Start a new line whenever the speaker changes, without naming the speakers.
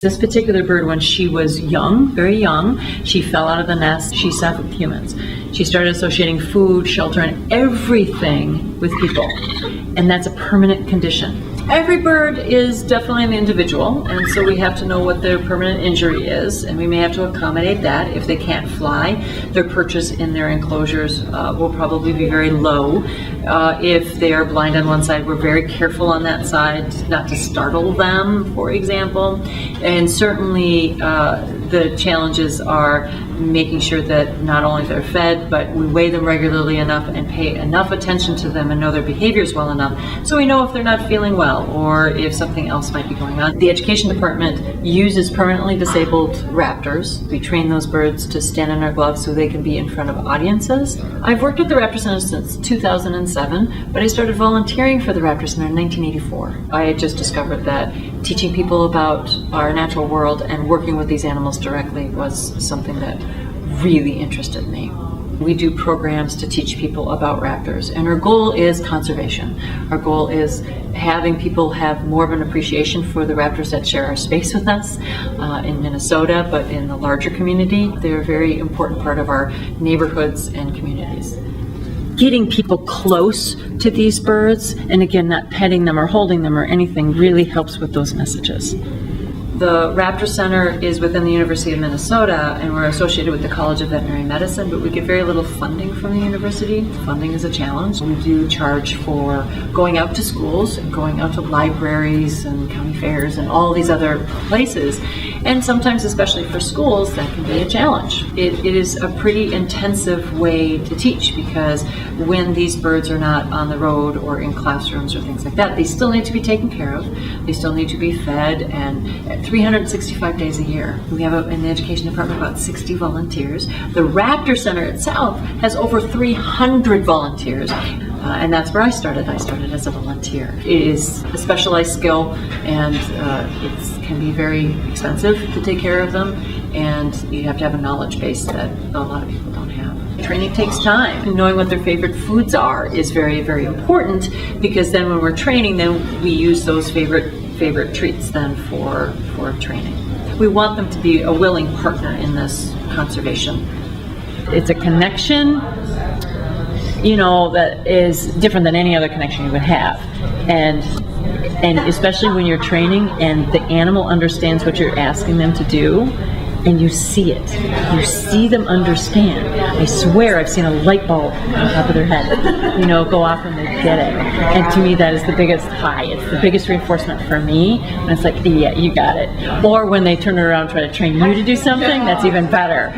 This particular bird, when she was young, very young, she fell out of the nest. She sat with humans. She started associating food, shelter, and everything with people. And that's a permanent condition. Every bird is definitely an individual, and so we have to know what their permanent injury is, and we may have to accommodate that. If they can't fly, their perches in their enclosures will probably be very low. If they are blind on one side, we're very careful on that side not to startle them, for example. And certainly the challenges are making sure that not only they're fed, but we weigh them regularly enough and pay enough attention to them and know their behaviors well enough so we know if they're not feeling well or if something else might be going on. The education department uses permanently disabled raptors. We train those birds to stand in our gloves so they can be in front of audiences. I've worked at the Raptor Center since 2007, but I started volunteering for the Raptor Center in 1984. I had just discovered that teaching people about our natural world and working with these animals directly was something that really interested me. We do programs to teach people about raptors, and our goal is conservation. Our goal is having people have more of an appreciation for the raptors that share our space with us in Minnesota, but in the larger community. They're a very important part of our neighborhoods and communities. Getting people close to these birds, and again, not petting them or holding them or anything, really helps with those messages. The Raptor Center is within the University of Minnesota, and we're associated with the College of Veterinary Medicine, but we get very little funding from the university. Funding is a challenge. We do charge for going out to schools and going out to libraries and county fairs and all these other places. And sometimes, especially for schools, that can be a challenge. It is a pretty intensive way to teach because when these birds are not on the road or in classrooms or things like that, they still need to be taken care of. They still need to be fed, and 365 days a year. We have in the education department about 60 volunteers. The Raptor Center itself has over 300 volunteers. And that's where I started. I started as a volunteer. It is a specialized skill, and it can be very expensive to take care of them, and you have to have a knowledge base that a lot of people don't have. Training takes time. Knowing what their favorite foods are is very, very important, because then when we're training, then we use those favorite treats then for training. We want them to be a willing partner in this conservation. It's a connection, that is different than any other connection you would have. And especially when you're training and the animal understands what you're asking them to do, and you see it. You see them understand. I swear I've seen a light bulb on top of their head, go off and they get it. And to me, that is the biggest high. It's the biggest reinforcement for me. And it's like, yeah, you got it. Or when they turn around and try to train you to do something, that's even better.